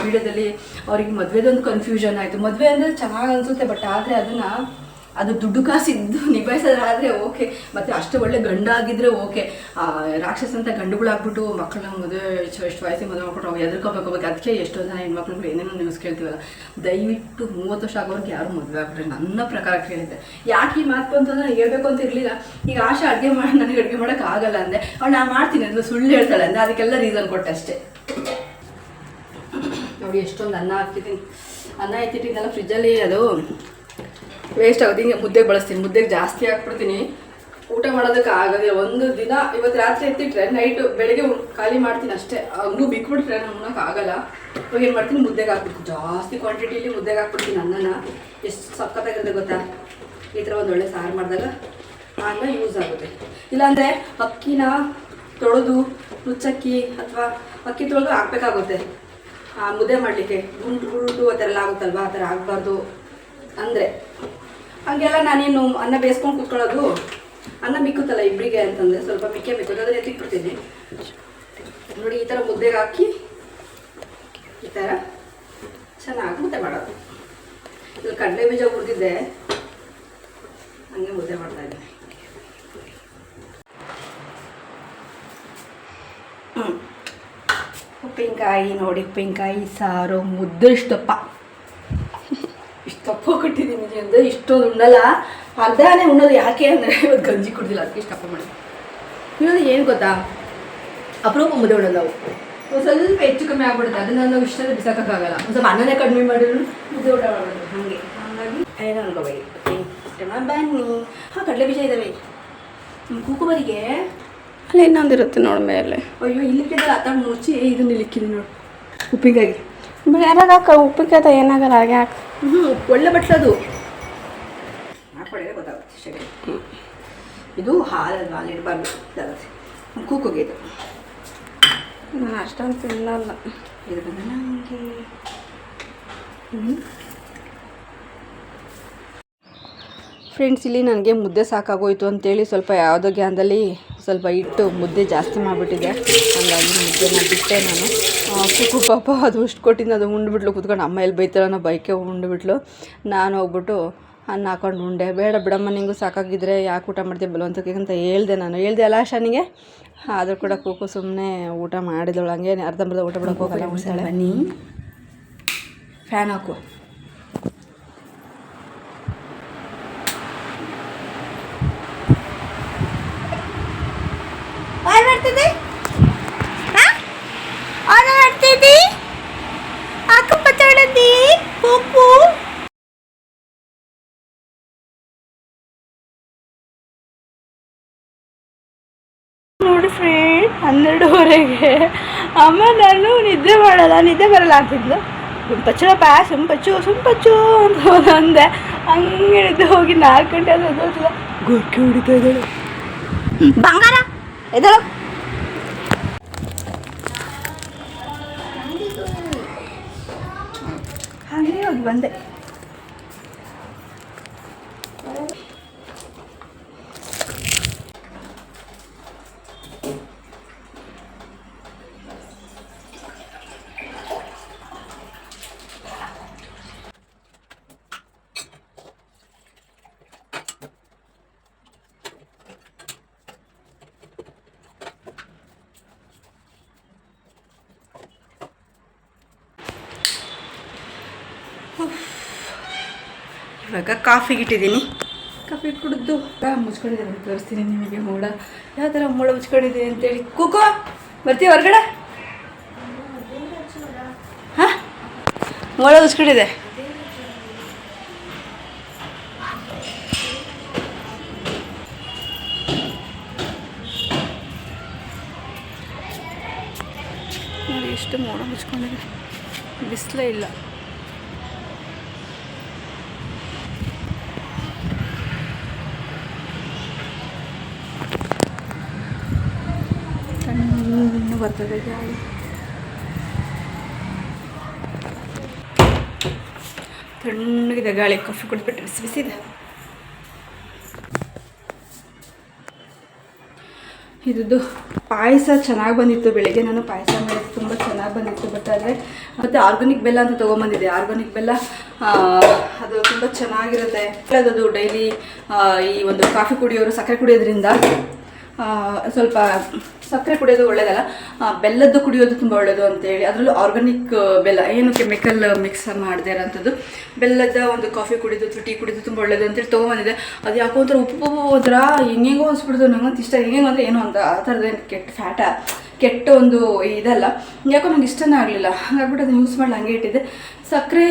ವಿಡಿಯೋದಲ್ಲಿ ಅವ್ರಿಗೆ ಮದುವೆದೊಂದು ಕನ್ಫ್ಯೂಷನ್ ಆಯಿತು. ಮದುವೆ ಅಂದರೆ ಚೆನ್ನಾಗಿ ಅನಿಸುತ್ತೆ, ಬಟ್ ಆದರೆ ಅದು ದುಡ್ಡು ಕಾಸಿದ್ದು ನಿಭಾಯಿಸೋದಾದರೆ ಓಕೆ, ಮತ್ತು ಅಷ್ಟು ಒಳ್ಳೆ ಗಂಡ ಆಗಿದ್ರೆ ಓಕೆ. ರಾಕ್ಷಸ ಅಂತ ಗಂಡುಗಳಾಗ್ಬಿಟ್ಟು ಮಕ್ಕಳನ್ನ ಮದುವೆ ಎಷ್ಟು ವಯಸ್ಸಿಗೆ ಮದುವೆ ಮಾಡ್ಬಿಟ್ಟು ಅವ್ರು ಎದುರ್ಕೋಬೇಕು. ಅದಕ್ಕೆ ಎಷ್ಟೋ ಜನ ಹೆಣ್ಮಕ್ಳು ಏನೇನೋ ನ್ಯೂಸ್ ಕೇಳ್ತೀವಲ್ಲ. ದಯವಿಟ್ಟು 30 ವರ್ಷ ಆಗೋರಿಗೆ ಯಾರು ಮದುವೆ ಆಗ್ಬಿಟ್ರೆ ನನ್ನ ಪ್ರಕಾರ ಕೇಳಿದ್ದೆ. ಯಾಕೆ ಈ ಮಾತು ಅಂತಂದ್ರೆ ನಾನು ಹೇಳ್ಬೇಕು ಅಂತ ಇರಲಿಲ್ಲ. ಈಗ ಆಶಾ ಅಡುಗೆ ಮಾಡಿ ನನಗೆ ಅಡುಗೆ ಮಾಡೋಕ್ಕೆ ಆಗಲ್ಲ ಅಂದೆ. ಅವ್ಳು ನಾನು ಮಾಡ್ತೀನಿ ಅಂದ್ರೆ ಸುಳ್ಳು ಹೇಳ್ತಾಳೆ ಅಂದರೆ ಅದಕ್ಕೆಲ್ಲ ರೀಸನ್ ಕೊಟ್ಟೆ ಅಷ್ಟೇ. ನೋಡಿ ಎಷ್ಟೊಂದು ಅನ್ನ ಹಾಕ್ತಿದ್ದೀನಿ. ಅನ್ನ ಎತ್ತಿಟ್ಟಿದ್ದೆಲ್ಲ ಫ್ರಿಜ್ಜಲ್ಲಿ ಅದು ವೇಸ್ಟ್ ಆಗೋದು. ಹಿಂಗೆ ಮುದ್ದೆಗೆ ಬಳಸ್ತೀನಿ. ಮುದ್ದೆಗೆ ಜಾಸ್ತಿ ಹಾಕ್ಬಿಡ್ತೀನಿ, ಊಟ ಮಾಡೋದಕ್ಕೆ ಆಗೋದಿಲ್ಲ. ಒಂದು ದಿನ ಇವತ್ತು ರಾತ್ರಿ ಎತ್ತಿಟ್ರೆ ನೈಟು ಬೆಳಗ್ಗೆ ಖಾಲಿ ಮಾಡ್ತೀನಿ ಅಷ್ಟೇ. ಹಂಗೂ ಬಿಕ್ಬಿಟ್ರೆ ನಮ್ಮಕ್ಕೆ ಆಗಲ್ಲ. ಇವಾಗ ಏನು ಮಾಡ್ತೀನಿ, ಮುದ್ದೆಗೆ ಹಾಕ್ಬಿಡ್ತೀನಿ. ಜಾಸ್ತಿ ಕ್ವಾಂಟಿಟಿಲಿ ಮುದ್ದೆಗೆ ಹಾಕ್ಬಿಡ್ತೀನಿ ಅನ್ನನ. ಎಷ್ಟು ಸಖತ್ತಾಗಿರುತ್ತೆ ಗೊತ್ತಾ. ಈ ಥರ ಒಂದು ಒಳ್ಳೆ ಸಾರು ಮಾಡಿದಾಗ ಅನ್ನ ಯೂಸ್ ಆಗುತ್ತೆ. ಇಲ್ಲಾಂದರೆ ಅಕ್ಕಿನ ತೊಳೆದು ನುಚ್ಚಕ್ಕಿ ಅಥವಾ ಅಕ್ಕಿ ತೊಳೆದು ಹಾಕ್ಬೇಕಾಗುತ್ತೆ ಮುದ್ದೆ ಮಾಡಲಿಕ್ಕೆ. ಗುಂಟು ಆ ಥರ ಎಲ್ಲ ಆಗುತ್ತಲ್ವ, ಆ ಥರ ಆಗಬಾರ್ದು ಅಂದರೆ ಹಂಗೆಲ್ಲ ನಾನೇನು ಅನ್ನ ಬೇಯಿಸ್ಕೊಂಡು ಕೂತ್ಕೊಳ್ಳೋದು. ಅನ್ನ ಮಿಕ್ಕುತ್ತಲ್ಲ ಇಬ್ಬರಿಗೆ ಅಂತಂದರೆ ಸ್ವಲ್ಪ ಮಿಕ್ಕೇ ಮಿಕ್ಕುತ್ತೆ, ಅದನ್ನು ಎತ್ತಿಕ್ಬಿಡ್ತೀನಿ ನೋಡಿ. ಈ ಥರ ಮುದ್ದೆಗೆ ಹಾಕಿ ಈ ಥರ ಚೆನ್ನಾಗಿ ಮುದ್ದೆ ಮಾಡೋದು. ಇಲ್ಲಿ ಕಡಲೆ ಬೀಜ ಹುರಿದಿದ್ದೆ, ಹಂಗೆ ಮುದ್ದೆ ಮಾಡ್ತಾಯಿದ್ದೀನಿ. ಉಪ್ಪಿನಕಾಯಿ ನೋಡಿ, ಉಪ್ಪಿನಕಾಯಿ ಸಾರು, ಮುದ್ದೆ ಇಷ್ಟಪ್ಪ ಕೊಟ್ಟಿದ್ದೀನಿ ಅಂದರೆ ಇಷ್ಟೊಂದು ಉಣ್ಣಲ್ಲ, ಅರ್ಧನೇ ಉಣ್ಣೋದು. ಯಾಕೆ ಅಂದರೆ ಇವತ್ತು ಗಂಜಿ ಕುಡ್ದಿಲ್ಲ, ಅದಕ್ಕೆ ಇಷ್ಟಪ್ಪ ಮಾಡಿ. ಇವಾಗ ಏನು ಗೊತ್ತಾ, ಅಪರೂಪ ಮುದ್ದೆ ಉಣ್ಣೋದು ನಾವು. ಒಂದು ಸ್ವಲ್ಪ ಹೆಚ್ಚು ಕಮ್ಮಿ ಆಗ್ಬಿಡುತ್ತೆ, ಅದನ್ನು ನಾವು ಇಷ್ಟೊಂದು ಬಿಸಾಕೋಕ್ಕಾಗಲ್ಲ. ಒಂದು ಸ್ವಲ್ಪ ಅನ್ನನೇ ಕಡಿಮೆ ಮಾಡಿದ್ರು ಮುದ್ದೆ ಊಟ ಮಾಡೋದು ಹಾಗಾಗಿ ಏನೋ ಅನ್ಕೋಬೇಡಿ. ಬನ್ನಿ. ಹಾಂ, ಕಡಲೆ ಬೀಜ ಇದ್ದಾವೆ ಕೂಕುಬರಿಗೆ. ಅಲ್ಲಿ ಇನ್ನೊಂದಿರುತ್ತೆ ನೋಡಿ ಮೇಲೆ. ಅಯ್ಯೋ ಇಲ್ಲಿಕ್ಕಿದ್ರೆ ಅತ್ತ ಮುಚ್ಚಿ ಇದನ್ನ ಇಲ್ಲಿಕ್ಕಿದೆ ನೋಡಿ ಉಪ್ಪಿನಕಾಯಿ. ಯಾರಾಗ ಉಪ್ಪಿನಕಾಯಿ ಏನಾಗಲ್ಲ ಹಾಗೆ ಹಾಕಿ. ಒಳ್ಳೆ ಬಟ್ಲದು ಹಾಕೊಳ್ಳಿದ್ರೆ ಗೊತ್ತಾಗುತ್ತೆ ಸರಿ. ಇದು ಹಾಲಲ್ವಾ, ಹಾಲಿಡಬಾರ್ದು, ಇದಾಗುತ್ತೆ. ಕೂಕೋಗೆ ಇದು ನಾನು ಅಷ್ಟೊಂದು ತಿನ್ನಲ್ಲ. ಇದು ಬಂದ ನನಗೆ ಫ್ರೆಂಡ್ಸ್, ಇಲ್ಲಿ ನನಗೆ ಮುದ್ದೆ ಸಾಕಾಗೋಯ್ತು ಅಂತೇಳಿ ಸ್ವಲ್ಪ ಯಾವುದೋ ಗ್ಯಾನ್ದಲ್ಲಿ ಸ್ವಲ್ಪ ಇಟ್ಟು ಮುದ್ದೆ ಜಾಸ್ತಿ ಮಾಡಿಬಿಟ್ಟಿದೆ. ಹಾಗಾಗಿ ಮುದ್ದೆನ ಬಿಟ್ಟೆ ನಾನು. ಕುಕ್ಕು ಪಾಪ ಅದು ಉಷ್ಟು ಕೊಟ್ಟಿದ್ದು ಅದು ಉಂಡ್ಬಿಟ್ಲು ಕೂತ್ಕೊಂಡು. ಅಮ್ಮ ಎಲ್ಲಿ ಬೈತಾರೋ ಅನ್ನೋ ಬೈಕೆ ಉಂಡ್ಬಿಟ್ಲು. ನಾನು ಹೋಗ್ಬಿಟ್ಟು ಅನ್ನ ಹಾಕೊಂಡು ಉಂಡೆ. ಬೇಡ ಬಿಡಮ್ಮ, ನಿಂಗೂ ಸಾಕಾಗಿದ್ರೆ ಯಾಕೆ ಊಟ ಮಾಡ್ತೀವಿ ಬಲವಂತಕ್ಕೆ ಅಂತ ಹೇಳ್ದೆ ಅಲ್ಲ ಶನಿಗೆ. ಆದರೂ ಕೂಡ ಕೂಕು ಸುಮ್ಮನೆ ಊಟ ಮಾಡಿದಳು. ಹಂಗೆ ಅರ್ಧಂಬರ್ಧ ಊಟ ಬಿಡೋಕೆ ಹೋಗಲ್ಲ. ಉಳಿಸಾಳೆ. ಬನ್ನಿ, ಫ್ಯಾನ್ ಹಾಕು. ನೋಡಿ ಫ್ರೆಂಡ್, 12:30 ಅಮ್ಮ ನಾನು ನಿದ್ದೆ ಬರಲ್ಲ ಅಂತಿದ್ಲು. ಸುಂಪಚ್ಚಪ್ಪ ಸುಂಪಚ್ಚು ಅಂತ ಅಂದೆ. ಹಂಗೆ ನಿದ್ದೆ ಹೋಗಿ 4 ಗಂಟೆ ಅದು ಗೊರ್ಕೆ ಹೊಡಿತಾ ಇದ್ದಾಳೆ. ಬಂಗಾರ ಎದಳು ಹಾಗೆ ಹೋಗಿ ಬಂದೆ. ಇವಾಗ ಕಾಫಿಗೆ ಇಟ್ಟಿದ್ದೀನಿ. ಕಾಫಿ ಕುಡಿದು ಮುಚ್ಕೊಂಡಿದ್ದೀನಿ. ತೋರಿಸ್ತೀನಿ ನಿಮಗೆ ಮೋಡ ಯಾವ ಥರ ಮೋಡ ಮುಚ್ಕೊಂಡಿದ್ದೀನಿ ಅಂತೇಳಿ. ಕೂಕೋ ಬರ್ತೀವಿ ಹೊರಗಡೆ. ಹಾಂ, ಮೋಡ ಮುಚ್ಕೊಂಡಿದೆ. ನೋಡಿ ಎಷ್ಟು ಮೋಡ ಮುಚ್ಕೊಂಡಿದೆ, ಬಿಸಿಲೇ ಇಲ್ಲ. ಇನ್ನೂ ಬರ್ತದೆ ಗಾಳಿ. ತಣ್ಣಗಿದೆ ಗಾಳಿ. ಕಾಫಿ ಕುಡಿದ್ಬಿಟ್ಟು ಬಿಸಿದೆ. ಇದ್ದು ಪಾಯಸ ಚೆನ್ನಾಗಿ ಬಂದಿತ್ತು. ಬೆಳಗ್ಗೆ ನಾನು ಪಾಯಸ ಮಾಡಿದ್ದು ತುಂಬ ಚೆನ್ನಾಗಿ ಬಂದಿತ್ತು. ಬಟ್ ಆದರೆ ಮತ್ತು ಆರ್ಗಾನಿಕ್ ಬೆಲ್ಲ ಅಂತ ತೊಗೊಂಬಂದಿದ್ದೆ. ಆರ್ಗಾನಿಕ್ ಬೆಲ್ಲ ಅದು ತುಂಬ ಚೆನ್ನಾಗಿರುತ್ತೆ. ಅದು ಡೈಲಿ ಈ ಒಂದು ಕಾಫಿ ಕುಡಿಯೋರು ಸಕ್ಕರೆ ಕುಡಿಯೋದ್ರಿಂದ ಸ್ವಲ್ಪ ಸಕ್ಕರೆ ಕುಡಿಯೋದು ಒಳ್ಳೆಯದಲ್ಲ, ಬೆಲ್ಲದ್ದು ಕುಡಿಯೋದು ತುಂಬ ಒಳ್ಳೆಯದು ಅಂತೇಳಿ. ಅದರಲ್ಲೂ ಆರ್ಗಾನಿಕ್ ಬೆಲ್ಲ, ಏನು ಕೆಮಿಕಲ್ ಮಿಕ್ಸ್ ಮಾಡದೇ ಇರೋಂಥದ್ದು ಬೆಲ್ಲದ ಒಂದು ಕಾಫಿ ಕುಡಿದು ಟೀ ಕುಡಿದು ತುಂಬ ಒಳ್ಳೆಯದು ಅಂತೇಳಿ ತೊಗೊಂಬಂದಿದೆ. ಅದು ಯಾಕೋ ಒಂಥರ ಉಪ್ಪು ಒಂಥರ ಹೆಂಗೆಂಗೋ ಅನಿಸ್ಬಿಡ್ದು. ನಂಗಂತ ಇಷ್ಟ. ಹೆಂಗೆ ಅಂದರೆ ಏನೋ ಅಂತ ಆ ಥರದ್ದೇನು ಕೆಟ್ಟ ಒಂದು ಇದಲ್ಲ. ಯಾಕೋ ನಂಗೆ ಇಷ್ಟನೇ ಆಗಲಿಲ್ಲ. ಹಾಗಾಗ್ಬಿಟ್ಟು ಅದನ್ನು ಯೂಸ್ ಮಾಡಿ ಹಂಗೆ ಇಟ್ಟಿದ್ದೆ. ಸಕ್ಕರೆ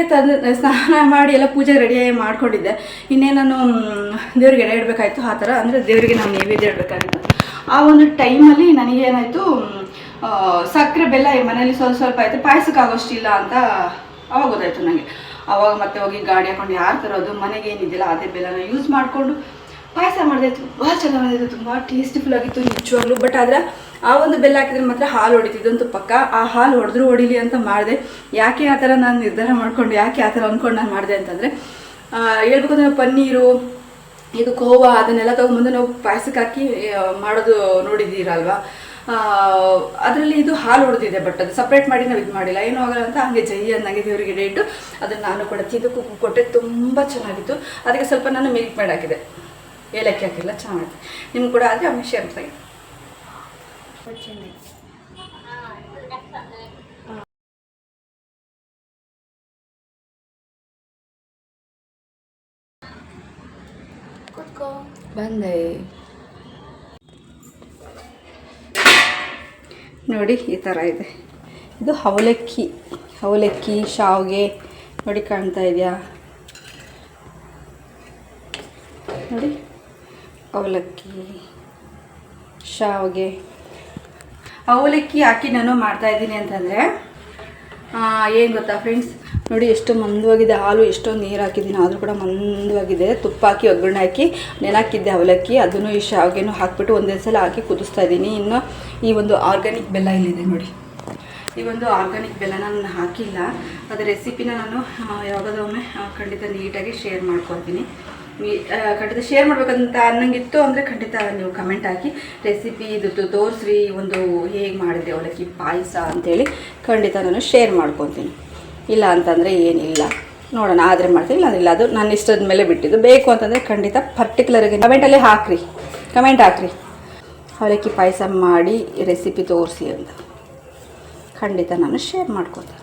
ಸ್ನಾನ ಮಾಡಿ ಎಲ್ಲ ಪೂಜೆಗೆ ರೆಡಿ ಮಾಡ್ಕೊಂಡಿದ್ದೆ. ಇನ್ನೇ ನಾನು ದೇವ್ರಿಗೆ ಎಡೆ ಇಡಬೇಕಾಯ್ತು. ಆ ಥರ ಅಂದರೆ ದೇವರಿಗೆ ನಾವು ನೈವೇದ್ಯ ಇಡಬೇಕಾಗಿತ್ತು. ಆ ಒಂದು ಟೈಮಲ್ಲಿ ನನಗೇನಾಯಿತು, ಸಕ್ಕರೆ ಬೆಲ್ಲ ಮನೇಲಿ ಸ್ವಲ್ಪ ಆಯಿತು, ಪಾಯಸಕ್ಕೆ ಆಗೋಷ್ಟಿಲ್ಲ ಅಂತ ಅವಾಗ ಗೊತ್ತಾಯಿತು ನನಗೆ. ಆವಾಗ ಮತ್ತೆ ಹೋಗಿ ಗಾಡಿ ಹಾಕೊಂಡು ಯಾರು ತರೋದು, ಮನೆಗೆ ಏನಿದೆಯಲ್ಲ ಅದೇ ಬೆಲ್ಲನ ಯೂಸ್ ಮಾಡಿಕೊಂಡು ಪಾಯಸ ಮಾಡಿದೆ. ತುಂಬ ಚೆನ್ನಾಗಿತ್ತು, ತುಂಬ ಟೇಸ್ಟಿಫುಲ್ ಆಗಿತ್ತು ನಿಜವಾಗ್ಲೂ. ಬಟ್ ಆದರೆ ಆ ಒಂದು ಬೆಲ್ಲ ಹಾಕಿದ್ರೆ ಮಾತ್ರ ಹಾಲು ಹೊಡಿತಿದ್ದಂತೂ ಪಕ್ಕ. ಆ ಹಾಲು ಹೊಡೆದ್ರೂ ಹೊಡಿಲಿ ಅಂತ ಮಾಡಿದೆ. ಯಾಕೆ ಆ ಥರ ನಾನು ನಿರ್ಧಾರ ಮಾಡಿಕೊಂಡು, ಯಾಕೆ ಆ ಥರ ಅಂದ್ಕೊಂಡು ನಾನು ಮಾಡಿದೆ ಅಂತಂದರೆ, ಹೇಳ್ಬೇಕಂದ್ರೆ ಪನ್ನೀರು ಇದು ಕೋವಾ ಅದನ್ನೆಲ್ಲ ತೊಗೊಂಬಂದು ನಾವು ಪಾಯಸಕ್ಕೆ ಹಾಕಿ ಮಾಡೋದು ನೋಡಿದ್ದೀರಲ್ವಾ. ಅದರಲ್ಲಿ ಇದು ಹಾಲು ಹೊಡೆದಿದೆ, ಬಟ್ ಅದು ಸಪ್ರೇಟ್ ಮಾಡಿ ನಾವು ಇದು ಮಾಡಿಲ್ಲ, ಏನೂ ಆಗಲ್ಲ ಅಂತ ಹಂಗೆ ಜೈ ಅಂದಂಗೆ ದೇವರಿಗೆ ಇಟ್ಟು ಅದನ್ನು ನಾನು ಕೂಡ ತಿಂದು ಕುಕ್ಕು ಕೊಟ್ಟೆ. ತುಂಬ ಚೆನ್ನಾಗಿತ್ತು. ಅದಕ್ಕೆ ಸ್ವಲ್ಪ ನಾನು ಮಿಲ್ಕ್ ಮೇಡ್ ಹಾಕಿದೆ, ಏಲಕ್ಕಿ ಹಾಕಿಲ್ಲ, ಚೆನ್ನಾಗಿತ್ತು. ನಿಮ್ಗೆ ಕೂಡ ಆದರೆ ಆಮೇಲೆ ಶೇರ್ ಮಾಡ್ತೀನಿ. ಬಂದೆ ನೋಡಿ, ಈ ಥರ ಇದೆ. ಇದು ಅವಲಕ್ಕಿ ಶಾವಿಗೆ ನೋಡಿ, ಕಾಣ್ತಾ ಇದೆಯಾ ನೋಡಿ, ಅವಲಕ್ಕಿ ಶಾವಿಗೆ ಅವಲಕ್ಕಿ ಹಾಕಿ ನಾನು ಮಾಡ್ತಾಯಿದ್ದೀನಿ ಅಂತಂದರೆ ಏನು ಗೊತ್ತಾ ಫ್ರೆಂಡ್ಸ್, ನೋಡಿ ಎಷ್ಟು ಮಂದವಾಗಿದೆ ಹಾಲು, ಎಷ್ಟೊಂದು ನೀರು ಹಾಕಿದ್ದೀನಿ ಆದರೂ ಕೂಡ ಮಂದವಾಗಿದೆ. ತುಪ್ಪ ಹಾಕಿ ಒಗ್ಗರಣೆ ಹಾಕಿ ನೆನಾಕಿದ್ದೆ ಅವಲಕ್ಕಿ, ಅದನ್ನು ಈ ಶಾವಿಗೆನೂ ಹಾಕಿಬಿಟ್ಟು ಒಂದೇ ಸಲ ಹಾಕಿ ಕುದಿಸ್ತಾ ಇದ್ದೀನಿ. ಇನ್ನು ಈ ಒಂದು ಆರ್ಗ್ಯಾನಿಕ್ ಬೆಲ್ಲ ಇಲ್ಲಿದೆ ನೋಡಿ, ಈ ಒಂದು ಆರ್ಗ್ಯಾನಿಕ್ ಬೆಲ್ಲ ನಾನು ಹಾಕಿಲ್ಲ. ಅದರ ರೆಸಿಪಿನ ನಾನು ಯಾವಾಗದೊಮ್ಮೆ ಖಂಡಿತ ನೀಟಾಗಿ ಶೇರ್ ಮಾಡ್ಕೊತೀನಿ. ಖಂಡಿತ ಶೇರ್ ಮಾಡ್ಬೇಕಂತ ಅನ್ನಂಗಿತ್ತು ಅಂದರೆ ಖಂಡಿತ ನೀವು ಕಮೆಂಟ್ ಹಾಕಿ ರೆಸಿಪಿ ಇದು ತೋರಿಸ್ರಿ, ಒಂದು ಹೇಗೆ ಮಾಡಿದೆ ಅವಲಕ್ಕಿ ಪಾಯಸ ಅಂಥೇಳಿ ಖಂಡಿತ ನಾನು ಶೇರ್ ಮಾಡ್ಕೊತೀನಿ. ಇಲ್ಲ ಅಂತಂದರೆ ಏನಿಲ್ಲ, ನೋಡೋಣ, ಆದರೆ ಮಾಡ್ತೀನಿ, ಇಲ್ಲ ಅದು ನನ್ನ ಇಷ್ಟದ ಮೇಲೆ ಬಿಟ್ಟಿದ್ದು. ಬೇಕು ಅಂತಂದರೆ ಖಂಡಿತ ಪರ್ಟಿಕ್ಯುಲರಾಗಿ ಕಮೆಂಟ್ ಹಾಕ್ರಿ ಅವಲಕ್ಕಿ ಪಾಯಸ ಮಾಡಿ ರೆಸಿಪಿ ತೋರಿಸಿ ಅಂತ, ಖಂಡಿತ ನಾನು ಶೇರ್ ಮಾಡ್ಕೊತೀನಿ.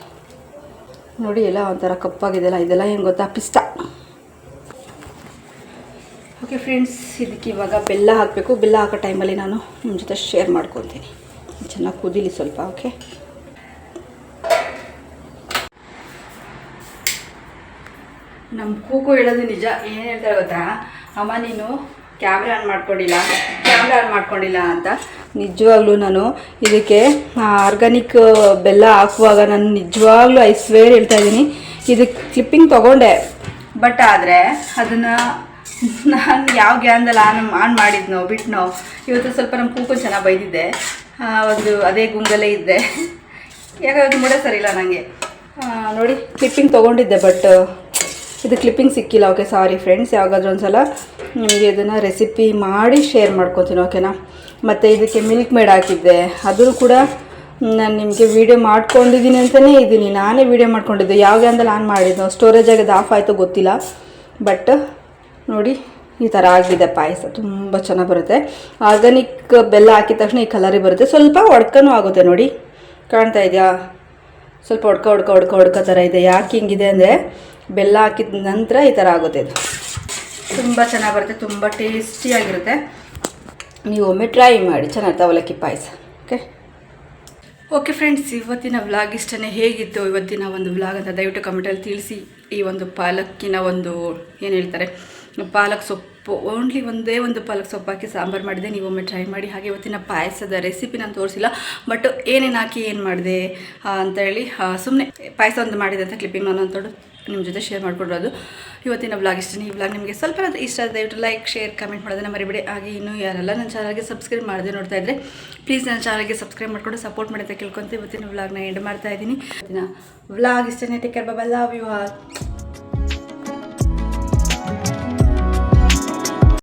ನೋಡಿ ಎಲ್ಲ ಒಂಥರ ಕಪ್ಪಾಗಿದೆಲ್ಲ, ಇದೆಲ್ಲ ಏನು ಗೊತ್ತಾ, ಪಿಸ್ತಾ. ಓಕೆ ಫ್ರೆಂಡ್ಸ್, ಇದಕ್ಕೆ ಇವಾಗ ಬೆಲ್ಲ ಹಾಕಬೇಕು. ಬೆಲ್ಲ ಹಾಕೋ ಟೈಮಲ್ಲಿ ನಾನು ನಿಮ್ಮ ಜೊತೆ ಶೇರ್ ಮಾಡ್ಕೊತೀನಿ. ಚೆನ್ನಾಗಿ ಕುದೀಲಿ ಸ್ವಲ್ಪ. ಓಕೆ, ನಮ್ಮ ಕೂಗು ಹೇಳೋದು ನಿಜ. ಏನು ಹೇಳ್ತಾರೆ ಗೊತ್ತಾ, ಅಮ್ಮ ನೀನು ಕ್ಯಾಮ್ರಾ ಆನ್ ಮಾಡ್ಕೊಂಡಿಲ್ಲ ಅಂತ. ನಿಜವಾಗ್ಲೂ ನಾನು ಇದಕ್ಕೆ ಆರ್ಗ್ಯಾನಿಕ್ ಬೆಲ್ಲ ಹಾಕುವಾಗ ನಾನು ನಿಜವಾಗ್ಲೂ ಐ ಸ್ವೇರ್ ಹೇಳ್ತಾ ಇದ್ದೀನಿ, ಇದಕ್ಕೆ ಕ್ಲಿಪ್ಪಿಂಗ್ ತೊಗೊಂಡೆ, ಬಟ್ ಆದರೆ ಅದನ್ನು ನಾನು ಯಾವ ಗ್ಯಾನ್ದಲ್ಲಿ ಆನ್ ಮಾಡಿದ್ನೋ ಬಿಟ್ನೋ. ಇವತ್ತು ಸ್ವಲ್ಪ ನಮ್ಮ ಕೂಗು ಚೆನ್ನಾಗಿ ಬೈದಿದ್ದೆ, ಒಂದು ಅದೇ ಗುಂಗಲ್ಲೇ ಇದ್ದೆ, ಯಾಕಂದ್ರೆ ಮೂಡೇ ಸರಿ ಇಲ್ಲ ನನಗೆ. ನೋಡಿ ಕ್ಲಿಪ್ಪಿಂಗ್ ತೊಗೊಂಡಿದ್ದೆ, ಬಟ್ ಇದು ಕ್ಲಿಪ್ಪಿಂಗ್ ಸಿಕ್ಕಿಲ್ಲ. Okay, sorry friends. ಯಾವಾಗಾದ್ರೂ ಒಂದು ಸಲ ನಿಮಗೆ ಇದನ್ನು ರೆಸಿಪಿ ಮಾಡಿ ಶೇರ್ ಮಾಡ್ಕೊತೀನಿ, ಓಕೆನಾ. ಮತ್ತು ಇದಕ್ಕೆ ಮಿಲ್ಕ್ ಮೇಡ್ ಹಾಕಿದ್ದೆ, ಅದನ್ನು ಕೂಡ ನಾನು ನಿಮಗೆ ವೀಡಿಯೋ ಮಾಡ್ಕೊಂಡಿದ್ದೀನಿ ಅಂತಲೇ ಇದ್ದೀನಿ, ನಾನೇ ವೀಡಿಯೋ ಮಾಡ್ಕೊಂಡಿದ್ದೆ. ಯಾವ ಗ್ಯಾನ್ದಲ್ಲಿ ಆನ್ ಮಾಡಿದ್ದು, ಸ್ಟೋರೇಜ್ ಆಗೋದು ಆಫ್ ಆಯಿತು ಗೊತ್ತಿಲ್ಲ, ಬಟ್ ನೋಡಿ ಈ ಥರ ಆಗಿದೆ ಪಾಯಸ. ತುಂಬ ಚೆನ್ನಾಗಿ ಬರುತ್ತೆ. ಆರ್ಗ್ಯಾನಿಕ್ ಬೆಲ್ಲ ಹಾಕಿದ ತಕ್ಷಣ ಈ ಕಲರಿಗೆ ಬರುತ್ತೆ. ಸ್ವಲ್ಪ ಒಡ್ಕನೂ ಆಗುತ್ತೆ ನೋಡಿ, ಕಾಣ್ತಾ ಇದೆಯಾ, ಸ್ವಲ್ಪ ಒಡ್ಕ ಥರ ಇದೆ. ಯಾಕೆ ಹಿಂಗಿದೆ ಅಂದರೆ ಬೆಲ್ಲ ಹಾಕಿದ ನಂತರ ಈ ಥರ ಆಗುತ್ತೆ. ಇದು ತುಂಬ ಚೆನ್ನಾಗಿ ಬರುತ್ತೆ, ತುಂಬ ಟೇಸ್ಟಿಯಾಗಿರುತ್ತೆ. ನೀವು ಒಮ್ಮೆ ಟ್ರೈ ಮಾಡಿ, ಚೆನ್ನಾಗಿರುತ್ತೆ ಅವಲಕ್ಕಿ ಪಾಯಸ. ಓಕೆ ಫ್ರೆಂಡ್ಸ್, ಇವತ್ತಿನ ವ್ಲಾಗ್ ಇಷ್ಟನೇ. ಹೇಗಿತ್ತು ಇವತ್ತಿನ ಒಂದು ವ್ಲಾಗ್ ಅಂತ ದಯವಿಟ್ಟು ಕಮೆಂಟಲ್ಲಿ ತಿಳಿಸಿ. ಈ ಒಂದು ಪಾಲಕ್ಕಿನ ಒಂದು ಏನು ಹೇಳ್ತಾರೆ, ಪಾಲಕ್ ಸೊಪ್ಪು, ಓನ್ಲಿ ಒಂದೇ ಒಂದು ಪಾಲಕ್ ಸೊಪ್ಪು ಹಾಕಿ ಸಾಂಬಾರು ಮಾಡಿದೆ. ನೀವು ಒಮ್ಮೆ ಟ್ರೈ ಮಾಡಿ. ಹಾಗೆ ಇವತ್ತಿನ ಪಾಯಸದ ರೆಸಿಪಿ ನಾನು ತೋರಿಸಿಲ್ಲ, ಬಟ್ ಏನೇನು ಹಾಕಿ ಏನು ಮಾಡಿದೆ ಅಂತೇಳಿ ಸುಮ್ಮನೆ ಪಾಯಸ ಒಂದು ಮಾಡಿದೆ ಅಂತ ಕ್ಲಿಪ್ಪಿಂಗ್ ನಾನು ಅಂತೋಡು ನಿಮ್ಮ ಜೊತೆ ಶೇರ್ ಮಾಡ್ಕೊಡೋದು. ಇವತ್ತಿನ ವ್ಲಾಗ್ ಇಷ್ಟನೇ. ಈ ವ್ಲಾಗ್ ನಿಮಗೆ ಸ್ವಲ್ಪ ಇಷ್ಟ ಆದರೆ ದಯವಿಟ್ಟು ಲೈಕ್, ಶೇರ್, ಕಮೆಂಟ್ ಮಾಡೋದನ್ನು ಮರಿಬೇಡಿ. ಹಾಗೆ ಇನ್ನೂ ಯಾರೆಲ್ಲ ನನ್ನ ಚಾನಲ್ಗೆ ಸಬ್ಸ್ಕ್ರೈಬ್ ಮಾಡದೆ ನೋಡ್ತಾ ಇದ್ದರೆ ಪ್ಲೀಸ್ ನನ್ನ ಚಾನಲ್ಗೆ ಸಬ್ಸ್ಕ್ರೈಬ್ ಮಾಡಿಕೊಂಡು ಸಪೋರ್ಟ್ ಮಾಡಿ ಅಂತ ಕೇಳ್ಕೊಂತ ಇವತ್ತಿನ ವ್ಲಾಗ್ನ ಎಂಡ್ ಮಾಡ್ತಾ ಇದ್ದೀನಿ. ಇವತ್ತಿನ ವ್ಲಾಗ್ ಇಷ್ಟನೇ. Take care, bye bye, love you all.